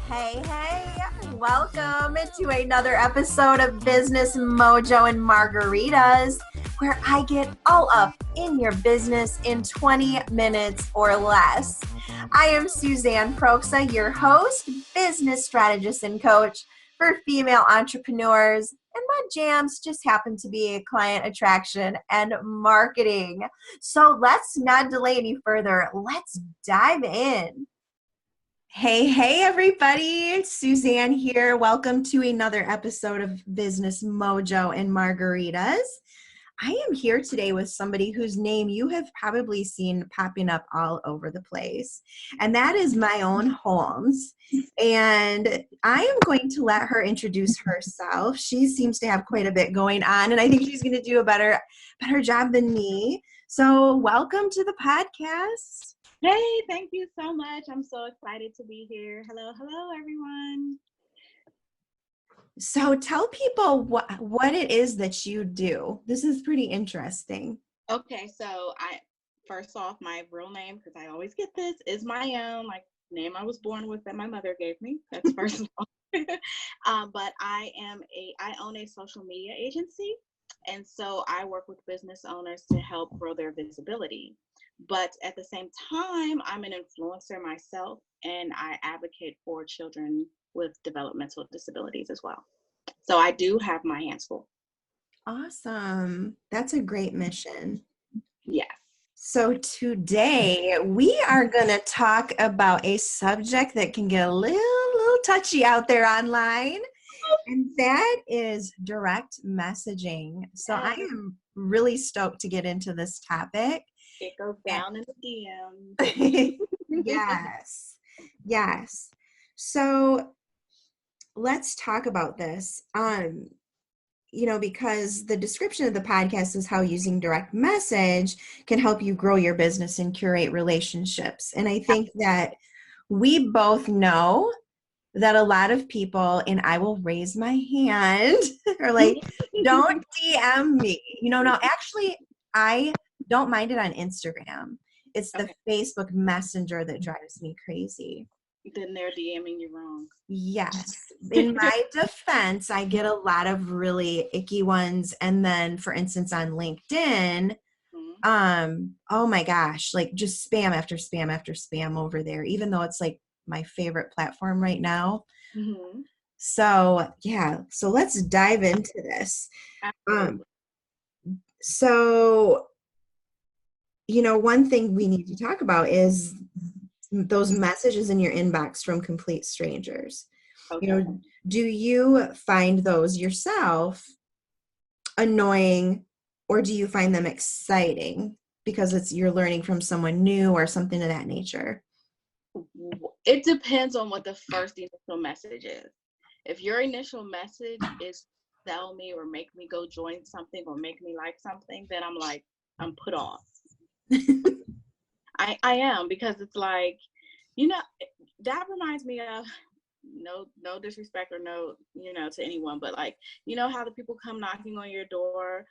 Hey, welcome to another episode of Business Mojo and Margaritas, where I get all up in your business in 20 minutes or less. I am Suzanne Proxa, your host, business strategist and coach for female entrepreneurs, and my jams just happen to be client attraction and marketing. So let's not delay any further. Let's dive in. Hey, everybody. It's Suzanne here. Welcome to another episode of Business Mojo and Margaritas. I am here today with somebody whose name you have probably seen popping up all over the place, and that is Myown Holmes. And I am going to let her introduce herself. She seems to have quite a bit going on, and I think she's going to do a better job than me. So welcome to the podcast. Hey, thank you so much. I'm so excited to be here. Hello, everyone. So tell people what it is that you do. This is pretty interesting. Okay, so first off, my real name, because I always get this, is Myown, like name I was born with that my mother gave me. That's first of all. But I own a social media agency, and so I work with business owners to help grow their visibility. But at the same time, I'm an influencer myself, and I advocate for children with developmental disabilities as well. So I do have my hands full. Awesome. That's a great mission. Yes. So today we are going to talk about a subject that can get a little touchy out there online, and that is direct messaging. So I am really stoked to get into this topic. It goes down in the DM. Yes. So let's talk about this. Because the description of the podcast is how using direct message can help you grow your business and curate relationships. And I think that we both know that a lot of people, and I will raise my hand, are like, don't DM me. Now actually, I don't mind it on Instagram. It's the Facebook Messenger that drives me crazy. Then they're DMing you wrong. Yes. In my defense, I get a lot of really icky ones. And then, for instance, on LinkedIn, oh my gosh, like just spam after spam after spam over there, even though it's like my favorite platform right now. Mm-hmm. So let's dive into this. So one thing we need to talk about is those messages in your inbox from complete strangers. Okay. Do you find those yourself annoying, or do you find them exciting because you're learning from someone new or something of that nature? It depends on what the first initial message is. If your initial message is sell me or make me go join something or make me like something, then I'm put off. I am, because it's like, that reminds me of no disrespect or no, to anyone, but like, how the people come knocking on your door,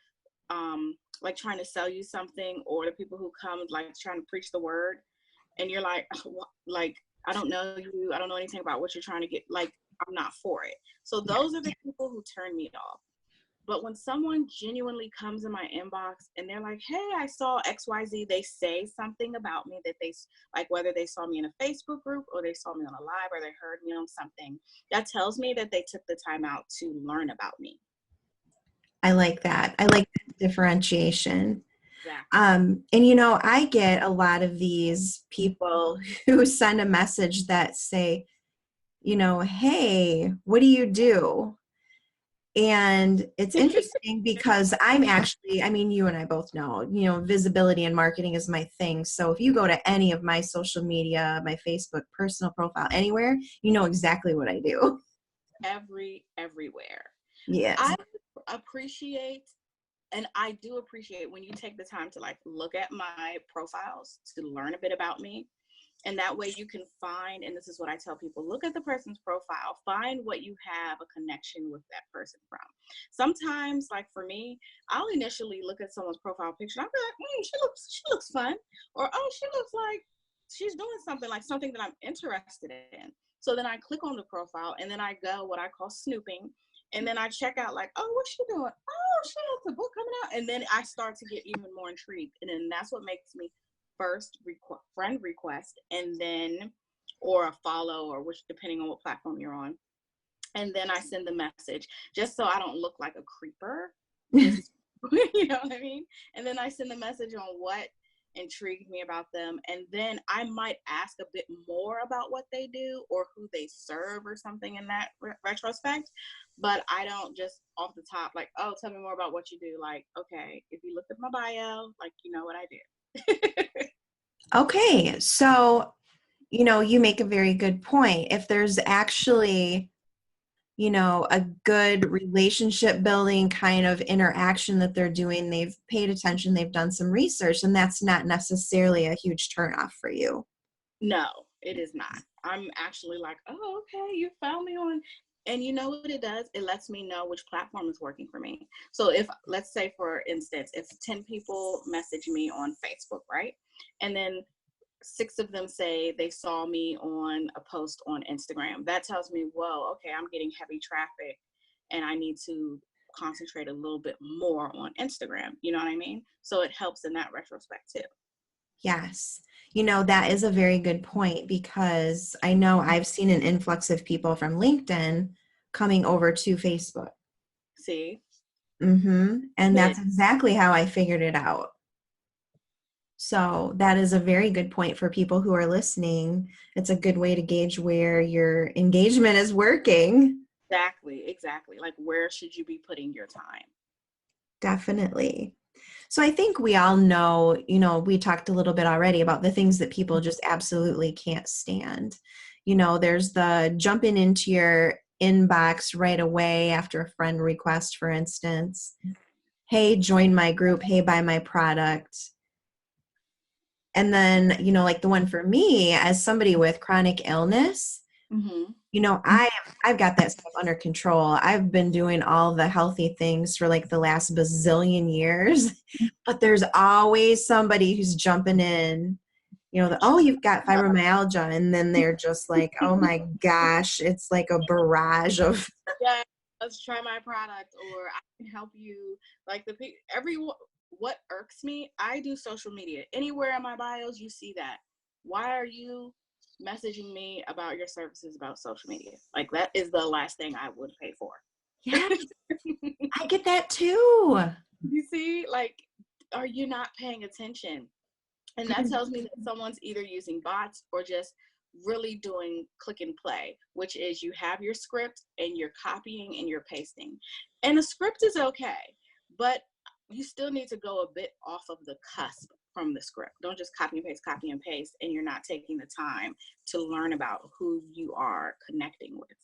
like trying to sell you something, or the people who come like trying to preach the word, and you're like, I don't know you, I don't know anything about what you're trying to get, like, I'm not for it. So those are the people who turn me off. But when someone genuinely comes in my inbox and they're like, hey, I saw XYZ, they say something about me that they, like, whether they saw me in a Facebook group or they saw me on a live or they heard me on something, that tells me that they took the time out to learn about me. I like that. I like that differentiation. Exactly. And I get a lot of these people who send a message that say, hey, what do you do? And it's interesting because you and I both know, visibility and marketing is my thing. So if you go to any of my social media, my Facebook personal profile, anywhere, you know exactly what I do. Everywhere. Yes. I appreciate, and I do appreciate when you take the time to like look at my profiles to learn a bit about me. And that way you can find, and this is what I tell people, look at the person's profile, find what you have a connection with that person from. Sometimes, like for me, I'll initially look at someone's profile picture and I'll be like, she looks fun. Or, oh, she looks like she's doing something, like something that I'm interested in. So then I click on the profile and then I go what I call snooping. And then I check out like, oh, what's she doing? Oh, she has a book coming out. And then I start to get even more intrigued. And then that's what makes me first friend request, and then, or a follow, or which, depending on what platform you're on. And then I send the message just so I don't look like a creeper. Just, you know what I mean? And then I send the message on what intrigued me about them. And then I might ask a bit more about what they do or who they serve or something in that retrospect. But I don't just off the top, like, oh, tell me more about what you do. Like, okay, if you looked at my bio, like, you know what I do. Okay, so, you make a very good point. If there's actually, a good relationship building kind of interaction that they're doing, they've paid attention, they've done some research, and that's not necessarily a huge turnoff for you. No, it is not. I'm actually like, oh, okay, you found me on. And you know what it does? It lets me know which platform is working for me. So if, let's say, for instance, if 10 people message me on Facebook, right? And then 6 of them say they saw me on a post on Instagram. That tells me, whoa, okay, I'm getting heavy traffic and I need to concentrate a little bit more on Instagram. You know what I mean? So it helps in that retrospect too. Yes. That is a very good point, because I know I've seen an influx of people from LinkedIn coming over to Facebook. See? And that's exactly how I figured it out. So that is a very good point for people who are listening. It's a good way to gauge where your engagement is working. Exactly. Like, where should you be putting your time? Definitely. So I think we all know, we talked a little bit already about the things that people just absolutely can't stand. There's the jumping into your inbox right away after a friend request, for instance. Hey, join my group. Hey, buy my product. And then, like the one for me, as somebody with chronic illness, I've got that stuff under control. I've been doing all the healthy things for like the last bazillion years, but there's always somebody who's jumping in, oh, you've got fibromyalgia. And then they're just like, oh my gosh, it's like a barrage of. Yeah, let's try my product, or I can help you. Like what irks me, I do social media. Anywhere in my bios, you see that. Why are you messaging me about your services about social media? Like, that is the last thing I would pay for. Yeah, I get that too. You see, like, are you not paying attention? And that tells me that someone's either using bots or just really doing click and play, which is you have your script and you're copying and you're pasting. And the script is okay, but you still need to go a bit off of the cusp from the script. Don't just copy and paste, and you're not taking the time to learn about who you are connecting with.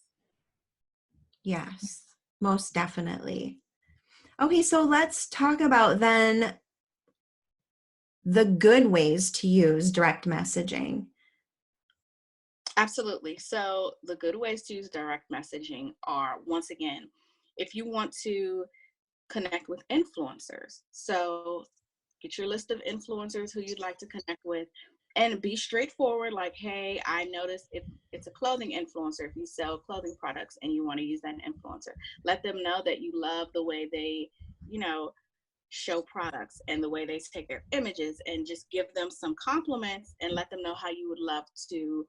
Yes, most definitely. Okay, so let's talk about then the good ways to use direct messaging. Absolutely. So the good ways to use direct messaging are, once again, if you want to connect with influencers. So get your list of influencers who you'd like to connect with, and be straightforward. Like, hey, I noticed if it's a clothing influencer, if you sell clothing products and you want to use that influencer, let them know that you love the way they, show products and the way they take their images, and just give them some compliments and let them know how you would love to,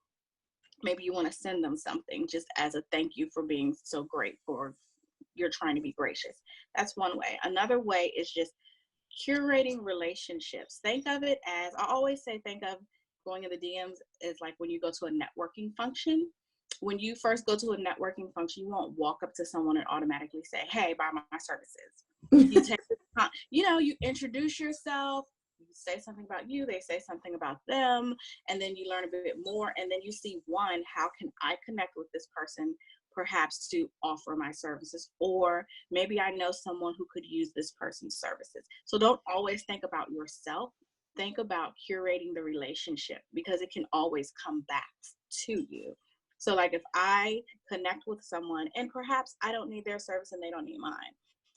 maybe you want to send them something just as a thank you for being so great, for you're trying to be gracious. That's one way. Another way is just curating relationships. Think of it as, I always say, think of going in the DMs as like when you go to a networking function. When you first go to a networking function, you won't walk up to someone and automatically say, hey, buy my services. You take time, you introduce yourself, you say something about you, they say something about them, and then you learn a bit more, and then you see, one, how can I connect with this person, perhaps to offer my services, or maybe I know someone who could use this person's services. So don't always think about yourself, think about curating the relationship, because it can always come back to you. So like, if I connect with someone and perhaps I don't need their service and they don't need mine,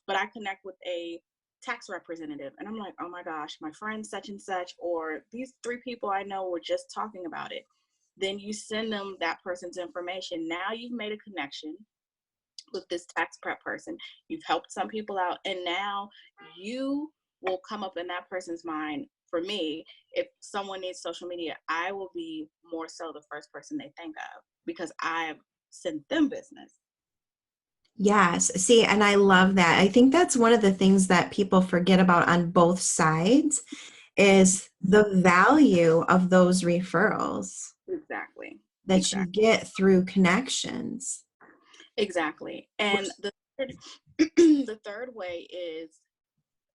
but I connect with a tax representative and I'm like, oh my gosh, my friend such and such, or these 3 people I know were just talking about it. then you send them that person's information. Now you've made a connection with this tax prep person. You've helped some people out, and now you will come up in that person's mind. For me, if someone needs social media, I will be more so the first person they think of because I've sent them business. Yes. See, and I love that. I think that's one of the things that people forget about on both sides is the value of those referrals. Exactly. That you get through connections. Exactly. And the third way is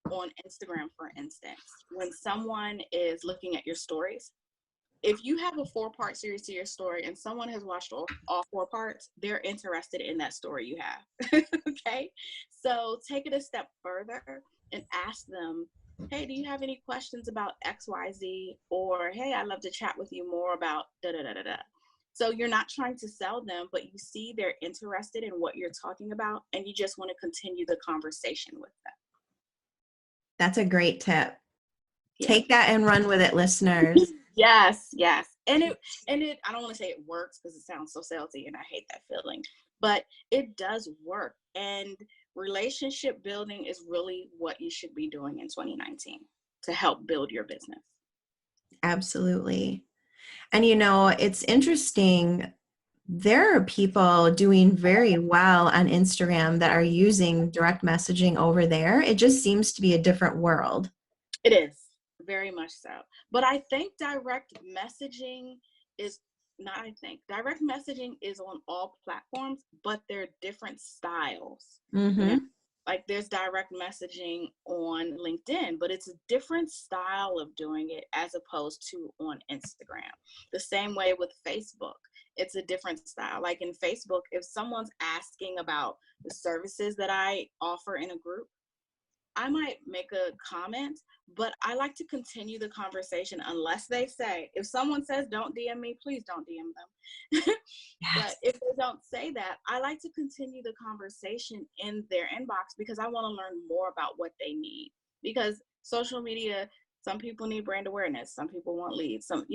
on Instagram, for instance. When someone is looking at your stories, if you have a 4-part series to your story and someone has watched all 4 parts, they're interested in that story you have. Okay? So take it a step further and ask them, hey, do you have any questions about XYZ? Or, hey, I'd love to chat with you more about da-da-da-da-da. So you're not trying to sell them, but you see they're interested in what you're talking about, and you just want to continue the conversation with them. That's a great tip. Yeah. Take that and run with it, listeners. Yes. And it I don't want to say it works because it sounds so salesy and I hate that feeling, but it does work. And relationship building is really what you should be doing in 2019 to help build your business. Absolutely. And it's interesting. There are people doing very well on Instagram that are using direct messaging over there. It just seems to be a different world. It is. Very much so. But I think direct messaging is on all platforms, but they're different styles. Mm-hmm. Like there's direct messaging on LinkedIn, but it's a different style of doing it as opposed to on Instagram. The same way with Facebook, it's a different style. Like in Facebook, if someone's asking about the services that I offer in a group, I might make a comment, but I like to continue the conversation unless they say, if someone says, don't DM me, please don't DM them. Yes. But if they don't say that, I like to continue the conversation in their inbox because I want to learn more about what they need. Because social media, some people need brand awareness. Some people want leads, so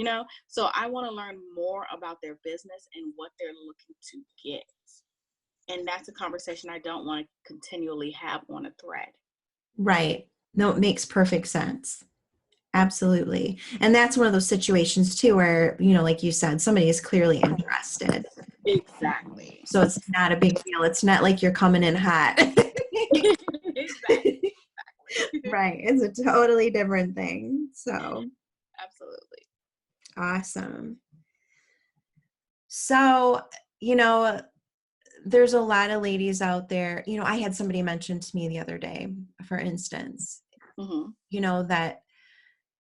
I want to learn more about their business and what they're looking to get. And that's a conversation I don't want to continually have on a thread. Right. No, it makes perfect sense. Absolutely. And that's one of those situations too, where, like you said, somebody is clearly interested. Exactly. So it's not a big deal. It's not like you're coming in hot. Exactly. Right. It's a totally different thing. So. Absolutely. Awesome. So, there's a lot of ladies out there. I had somebody mention to me the other day, for instance, that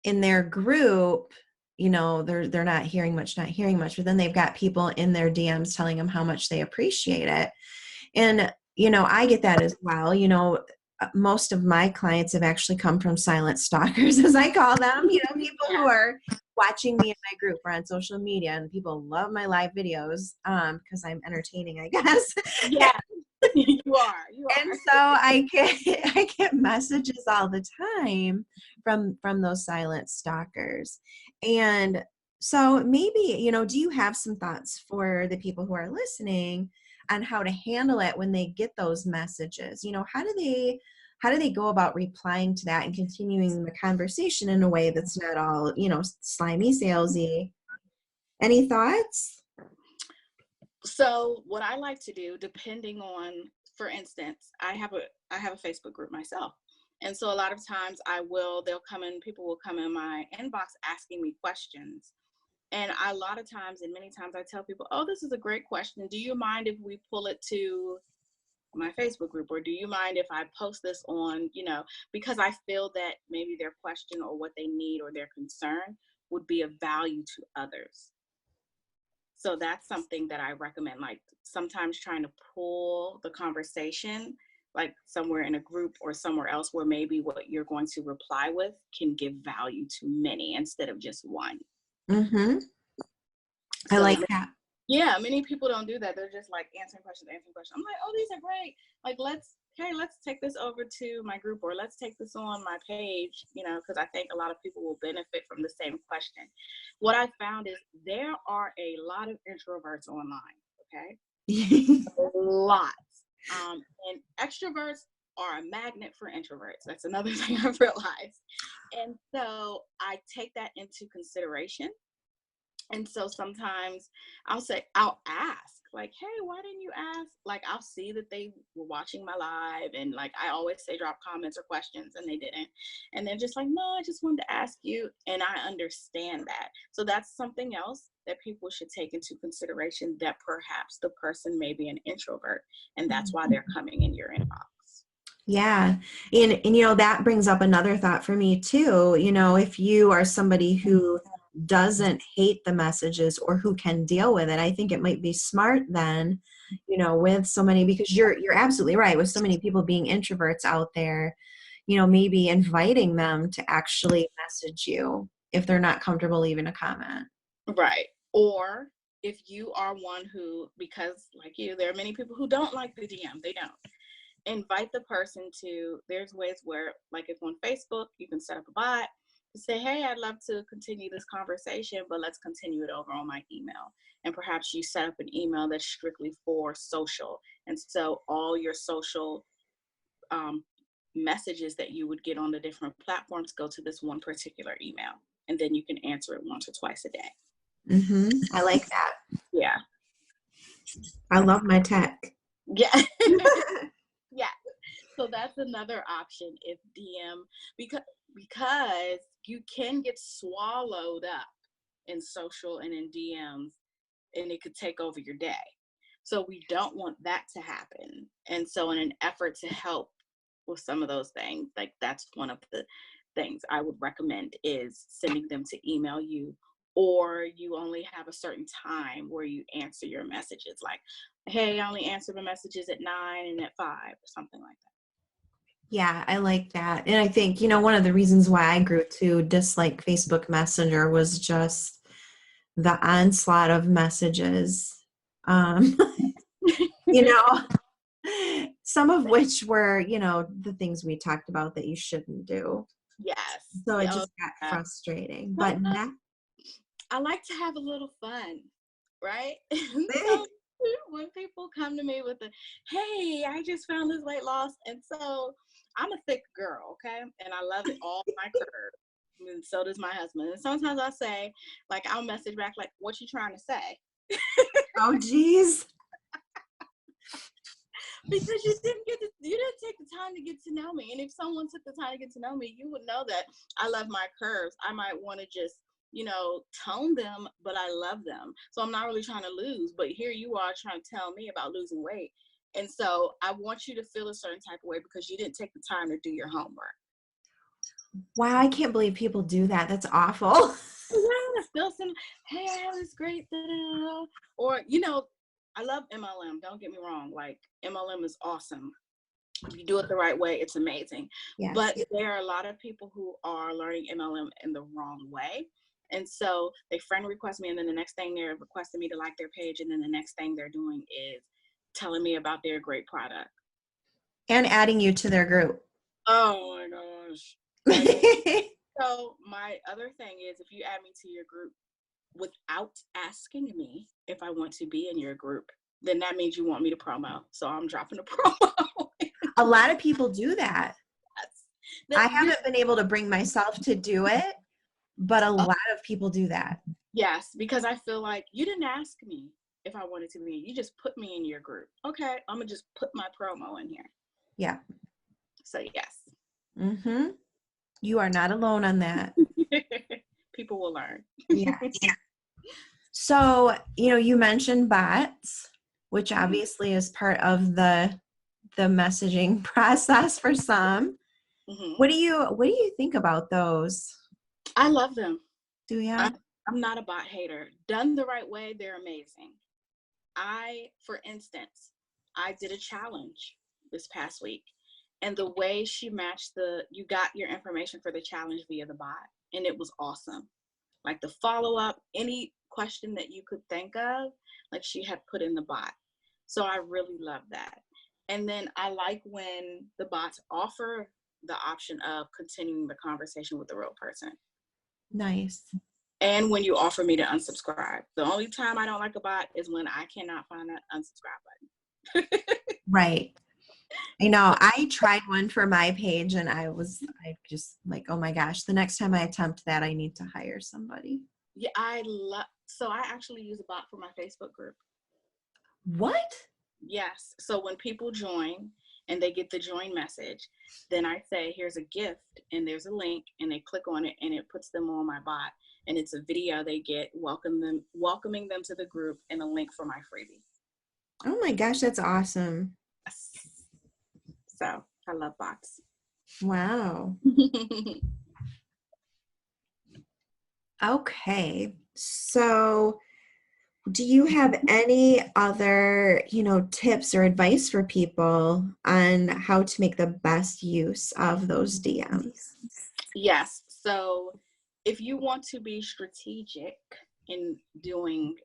in their group, they're not hearing much, but then they've got people in their DMs telling them how much they appreciate it. And, I get that as well. Most of my clients have actually come from silent stalkers, as I call them, people who are watching me in my group or on social media, and people love my live videos because I'm entertaining, I guess. Yeah, you are. And so I get messages all the time from those silent stalkers. And so maybe, do you have some thoughts for the people who are listening on how to handle it when they get those messages? How do they go about replying to that and continuing the conversation in a way that's not all, slimy, salesy? Any thoughts? So what I like to do, depending on, for instance, I have a Facebook group myself. And so a lot of times people will come in my inbox asking me questions. And a lot of times, and many times I tell people, oh, this is a great question. Do you mind if we pull it to my Facebook group? Or do you mind if I post this on, because I feel that maybe their question or what they need or their concern would be of value to others. So that's something that I recommend, like sometimes trying to pull the conversation like somewhere in a group or somewhere else where maybe what you're going to reply with can give value to many instead of just one. Mm-hmm. I like that. Yeah, many people don't do that. They're just like answering questions. I'm like, oh, these are great. Like, hey, let's take this over to my group, or let's take this on my page, because I think a lot of people will benefit from the same question. What I found is there are a lot of introverts online, okay? Lots. And extroverts are a magnet for introverts. That's another thing I've realized. And so I take that into consideration. And so sometimes I'll ask, like, hey, why didn't you ask? Like, I'll see that they were watching my live, and like I always say drop comments or questions, and they didn't. And they're just like, no, I just wanted to ask you. And I understand that. So that's something else that people should take into consideration, that perhaps the person may be an introvert, and that's why they're coming in your inbox. Yeah. And that brings up another thought for me too. If you are somebody who doesn't hate the messages or who can deal with it, I think it might be smart then, with so many, because you're absolutely right, with so many people being introverts out there, maybe inviting them to actually message you if they're not comfortable leaving a comment. Right. Or if you are one who, because like you, there are many people who don't like the DM, they don't. Invite the person to, there's ways where, like if on Facebook, you can set up a bot to say, hey, I'd love to continue this conversation, but let's continue it over on my email. And perhaps you set up an email that's strictly for social. And so all your social messages that you would get on the different platforms go to this one particular email. And then you can answer it once or twice a day. Mm-hmm. I like that. Yeah. I love my tech. Yeah. Yeah. So that's another option if DM, because you can get swallowed up in social and in DMs, and it could take over your day. So we don't want that to happen. And so in an effort to help with some of those things, like that's one of the things I would recommend, is sending them to email you, or you only have a certain time where you answer your messages. Like, hey, I only answer the messages at 9 and at 5 or something like that. Yeah, I like that. And I think, one of the reasons why I grew to dislike Facebook Messenger was just the onslaught of messages. You know, some of which were, the things we talked about that you shouldn't do. Yes. So it just got frustrating. But I like to have a little fun, right? So when people come to me with hey, I just found this weight loss, and so I'm a thick girl, okay? And I love it, all my curves. And so does my husband. And sometimes I say, like, I'll message back, like, what you trying to say? Oh, geez. Because you didn't take the time to get to know me. And if someone took the time to get to know me, you would know that I love my curves. I might want to just, tone them, but I love them. So I'm not really trying to lose, but here you are trying to tell me about losing weight. And so I want you to feel a certain type of way because you didn't take the time to do your homework. Wow, I can't believe people do that. That's awful. Yeah, still send, hey, I have this great, or, I love MLM. Don't get me wrong. Like, MLM is awesome. If you do it the right way, it's amazing. Yes. But there are a lot of people who are learning MLM in the wrong way. And so they friend request me, and then the next thing they're requesting me to like their page, and then the next thing they're doing is telling me about their great product. And adding you to their group. Oh my gosh. So my other thing is, if you add me to your group without asking me if I want to be in your group, then that means you want me to promo. So I'm dropping a promo. A lot of people do that. Yes. I haven't been able to bring myself to do it, but a lot of people do that. Yes, because I feel like you didn't ask me if I wanted to be. You just put me in your group. Okay, I'm going to just put my promo in here. Yeah. So yes. Mm-hmm. You are not alone on that. People will learn. Yeah. So, you mentioned bots, which obviously is part of the messaging process for some. Mm-hmm. What do you think about those? I love them. Do you? I'm not a bot hater. Done the right way, they're amazing. For instance, I did a challenge this past week, and the way she matched you got your information for the challenge via the bot, and it was awesome. Like the follow-up, any question that you could think of, like she had put in the bot. So I really love that. And then I like when the bots offer the option of continuing the conversation with the real person. Nice. And when you offer me to unsubscribe. The only time I don't like a bot is when I cannot find that unsubscribe button. Right. I know. I tried one for my page and I just like, oh my gosh, the next time I attempt that, I need to hire somebody. Yeah, so I actually use a bot for my Facebook group. What? Yes. So when people join and they get the join message, then I say, here's a gift and there's a link, and they click on it and it puts them on my bot. And it's a video they get welcoming them to the group and a link for my freebie. Oh my gosh, that's awesome. So I love bots. Wow. Okay. So do you have any other, tips or advice for people on how to make the best use of those DMs? Yes. So if you want to be strategic in doing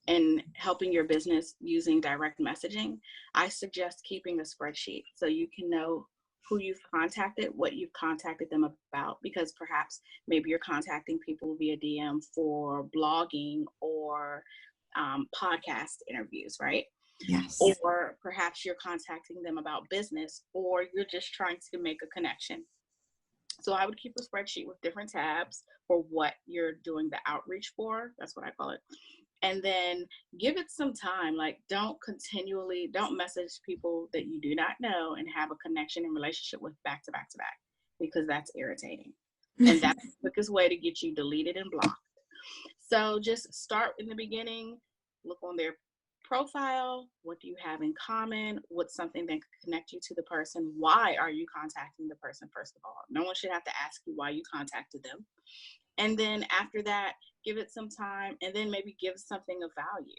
and helping your business using direct messaging, I suggest keeping a spreadsheet so you can know who you've contacted, what you've contacted them about, because perhaps maybe you're contacting people via DM for blogging or podcast interviews, right? Yes. Or perhaps you're contacting them about business, or you're just trying to make a connection. So I would keep a spreadsheet with different tabs for what you're doing the outreach for. That's what I call it. And then give it some time. Like, don't message people that you do not know and have a connection and relationship with back to back to back, because that's irritating. And that's the quickest way to get you deleted and blocked. So just start in the beginning, look on their profile. What do you have in common? What's something that could connect you to the person? Why are you contacting the person, first of all? No one should have to ask you why you contacted them. And then after that, give it some time, and then maybe give something of value,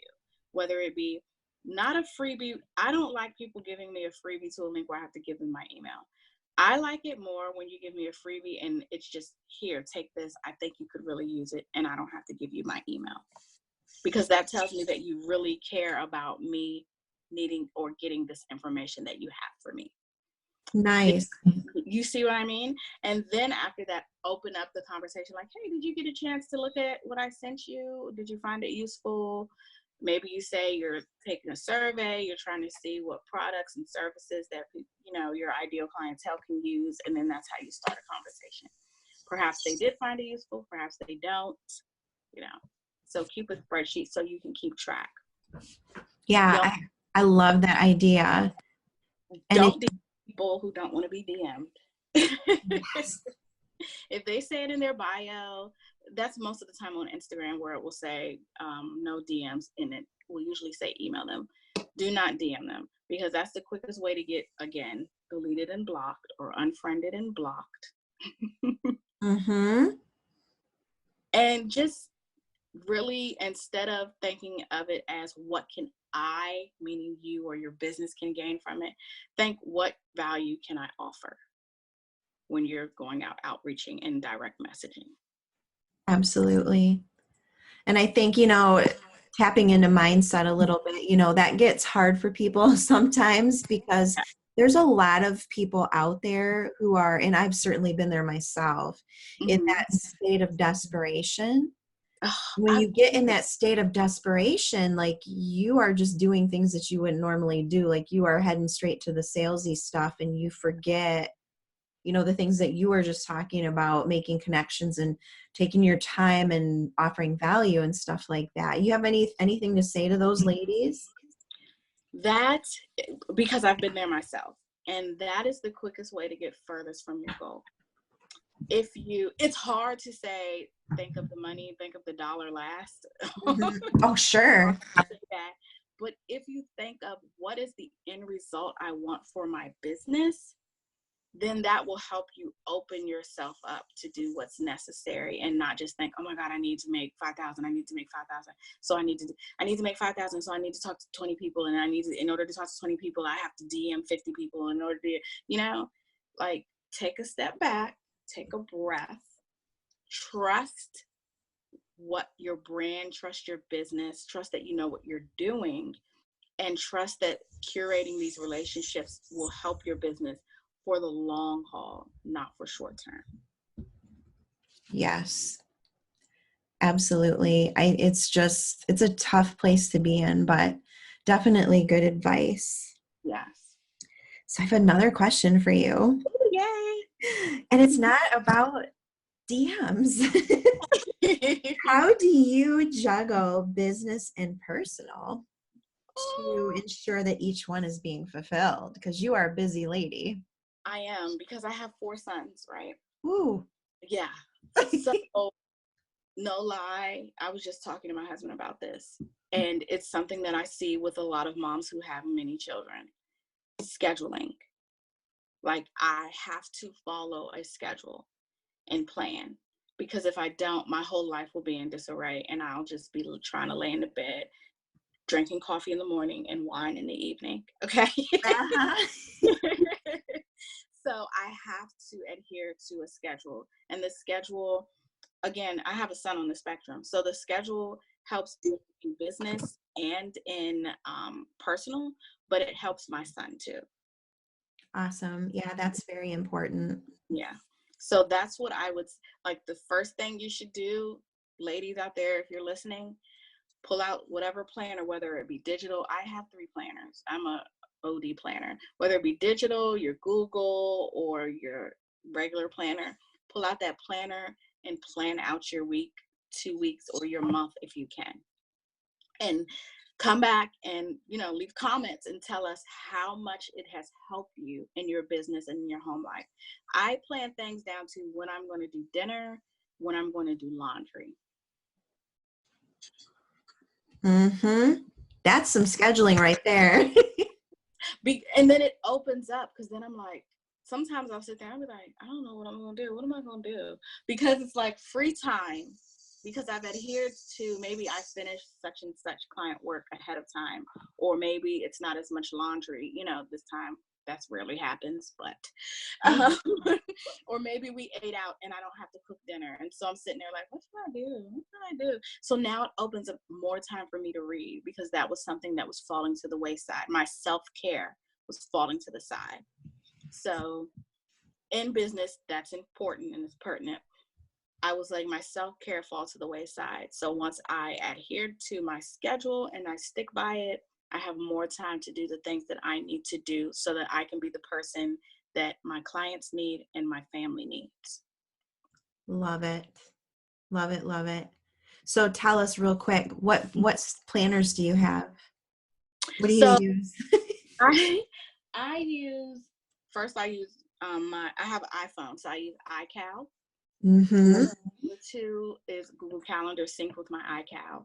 whether it be not a freebie. I don't like people giving me a freebie to a link where I have to give them my email. I like it more when you give me a freebie and it's just, here, take this. I think you could really use it, and I don't have to give you my email, because that tells me that you really care about me needing or getting this information that you have for me. Nice. You see what I mean? And then after that, open up the conversation like, hey, did you get a chance to look at what I sent you? Did you find it useful? Maybe you say you're taking a survey, you're trying to see what products and services that, your ideal clientele can use. And then that's how you start a conversation. Perhaps they did find it useful, perhaps they don't, So keep a spreadsheet so you can keep track. Yeah, I love that idea. Don't DM people who don't want to be DM'd. Yes. If they say it in their bio, that's most of the time on Instagram, where it will say no DMs in it. We'll usually say email them. Do not DM them, because that's the quickest way to get, again, deleted and blocked, or unfriended and blocked. Mm-hmm. And just really, instead of thinking of it as what can I, meaning you or your business, can gain from it, think what value can I offer when you're going out outreaching and direct messaging. Absolutely. And I think, tapping into mindset a little bit, that gets hard for people sometimes, because there's a lot of people out there who are, and I've certainly been there myself, in that state of desperation. When you get in that state of desperation, like, you are just doing things that you wouldn't normally do. Like, you are heading straight to the salesy stuff, and you forget, the things that you were just talking about, making connections and taking your time and offering value and stuff like that. You have anything to say to those ladies? That, because I've been there myself, and that is the quickest way to get furthest from your goal. It's hard to say, think of the money, think of the dollar last. Mm-hmm. Oh, sure. But if you think of what is the end result I want for my business, then that will help you open yourself up to do what's necessary, and not just think, oh my God, I need to make 5,000. I need to make 5,000. So I need to make 5,000. So I need to talk to 20 people. And in order to talk to 20 people, I have to DM 50 people in order to, like, take a step back, take a breath, trust what your brand, trust your business, trust that you know what you're doing, and trust that curating these relationships will help your business for the long haul, not for short term. Yes, absolutely. It's a tough place to be in, but definitely good advice. Yes. So I have another question for you. Yay. And it's not about DMs. How do you juggle business and personal to ensure that each one is being fulfilled? Because you are a busy lady. I am, because I have 4 sons, right? Ooh. Yeah. So, no lie, I was just talking to my husband about this. And it's something that I see with a lot of moms who have many children. Scheduling. Like, I have to follow a schedule and plan, because if I don't, my whole life will be in disarray, and I'll just be trying to lay in the bed, drinking coffee in the morning and wine in the evening. Okay. Uh-huh. So I have to adhere to a schedule, and the schedule, again, I have a son on the spectrum, so the schedule helps me in business and in personal, but it helps my son too. Awesome. Yeah, that's very important. Yeah. So that's what I would like. The first thing you should do, ladies out there, if you're listening, pull out whatever planner, whether it be digital. I have 3 planners. I'm a OD planner. Whether it be digital, your Google, or your regular planner, pull out that planner and plan out your week, 2 weeks, or your month if you can. And come back and, leave comments and tell us how much it has helped you in your business and in your home life. I plan things down to when I'm going to do dinner, when I'm going to do laundry. Mm-hmm. That's some scheduling right there. And then it opens up, because then I'm like, sometimes I'll sit there and I'll be like, I don't know what I'm going to do. What am I going to do? Because it's like free time, because I've adhered to, maybe I finished such and such client work ahead of time, or maybe it's not as much laundry, this time. That's rarely happens, but, or maybe we ate out and I don't have to cook dinner. And so I'm sitting there like, what should I do? What can I do? So now it opens up more time for me to read, because that was something that was falling to the wayside. My self-care was falling to the side. So in business, that's important and it's pertinent. I was letting my self-care fall to the wayside. So once I adhered to my schedule and I stick by it, I have more time to do the things that I need to do, so that I can be the person that my clients need and my family needs. Love it. Love it. Love it. So tell us real quick, what planners do you have? What do you use? I use I have an iPhone, so I use iCal. Mm-hmm. The 2 is Google Calendar sync with my iCal.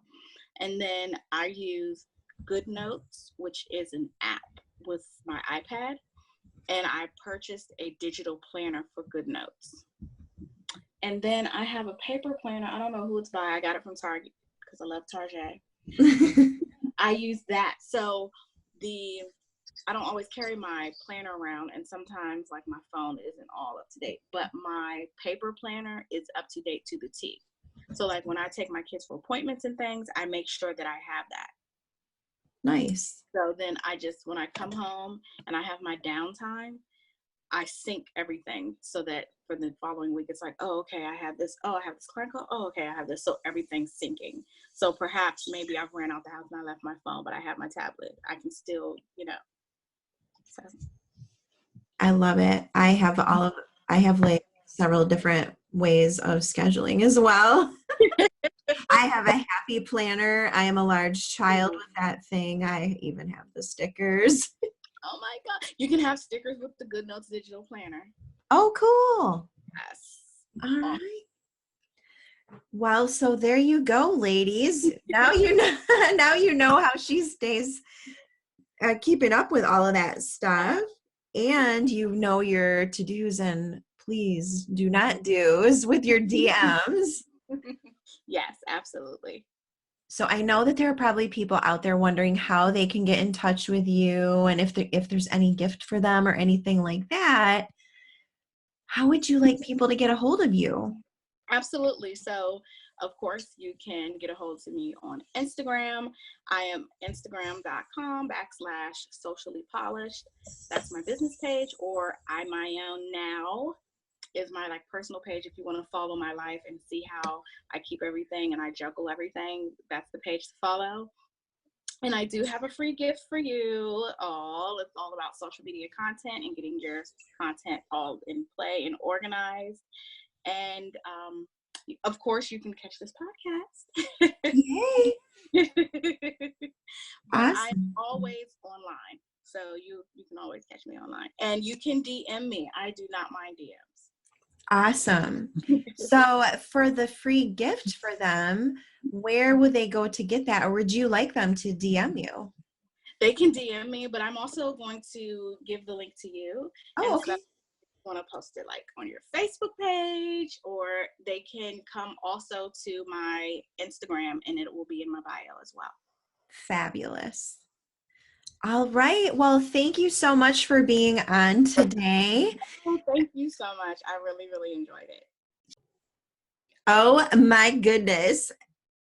And then I use GoodNotes, which is an app with my iPad. And I purchased a digital planner for GoodNotes. And then I have a paper planner. I don't know who it's by. I got it from Target, because I love Target. I use that. So I don't always carry my planner around, and sometimes like my phone isn't all up to date, but my paper planner is up to date to the T. So like when I take my kids for appointments and things, I make sure that I have that. Nice. So then when I come home and I have my downtime, I sync everything, so that for the following week, it's like, oh, okay, I have this. Oh, I have this client call. Oh, okay, I have this. So everything's syncing. So perhaps maybe I've ran out the house and I left my phone, but I have my tablet. I can still, So. I love it. I have like several different ways of scheduling as well. I have a happy planner. I am a large child with that thing. I even have the stickers. Oh my God. You can have stickers with the GoodNotes digital planner. Oh, cool. Yes. All right. Well, so there you go, ladies. Now you know how she stays keeping up with all of that stuff, and you know your to-dos and please do not do's with your DMs. Yes, absolutely. So I know that there are probably people out there wondering how they can get in touch with you, and if there's any gift for them or anything like that. How would you like people to get a hold of you? Absolutely. So Of course, you can get a hold of me on Instagram. I am instagram.com/sociallypolished. That's my business page, or Myown Now is my personal page. If you want to follow my life and see how I keep everything and I juggle everything, that's the page to follow. And I do have a free gift for you all. It's all about social media content and getting your content all in play and organized. And of course, you can catch this podcast. Yay! But Awesome. I'm always online. So you can always catch me online. And you can DM me. I do not mind DMs. Awesome. So for the free gift for them, where would they go to get that? Or would you like them to DM you? They can DM me, but I'm also going to give the link to you. Oh, okay. So want to post it on your Facebook page, or they can come also to my Instagram and it will be in my bio as well. Fabulous. All right. Well, thank you so much for being on today. Thank you so much. I really, really enjoyed it. Oh my goodness.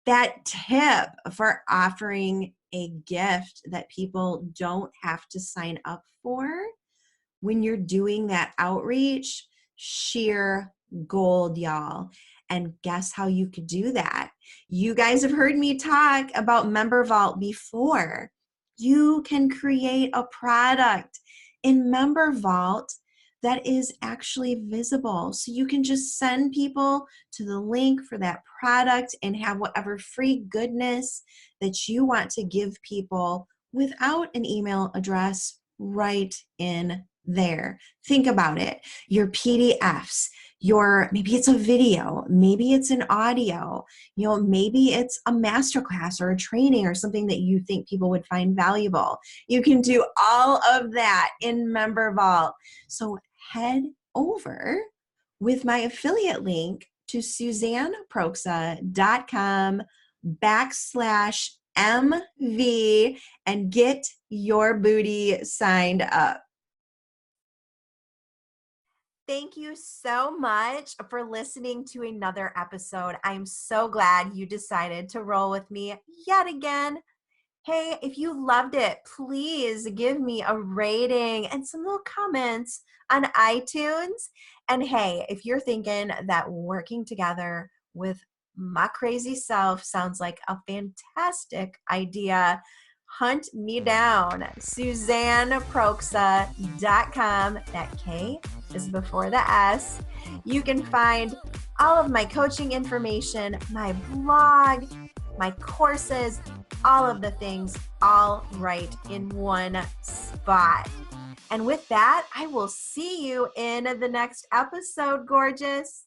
That tip for offering a gift that people don't have to sign up for when you're doing that outreach, sheer gold, y'all. And guess how you could do that? You guys have heard me talk about Member Vault before. You can create a product in Member Vault that is actually visible. So you can just send people to the link for that product and have whatever free goodness that you want to give people without an email address right in there. Think about it. Your PDFs, maybe it's a video, maybe it's an audio, maybe it's a masterclass or a training or something that you think people would find valuable. You can do all of that in Member Vault. So head over with my affiliate link to suzanneproxa.com/MV and get your booty signed up. Thank you so much for listening to another episode. I'm so glad you decided to roll with me yet again. Hey, if you loved it, please give me a rating and some little comments on iTunes. And hey, if you're thinking that working together with my crazy self sounds like a fantastic idea, hunt me down, SuzanneProxa.com. That K is before the S. You can find all of my coaching information, my blog, my courses, all of the things, all right in one spot. And with that, I will see you in the next episode, gorgeous.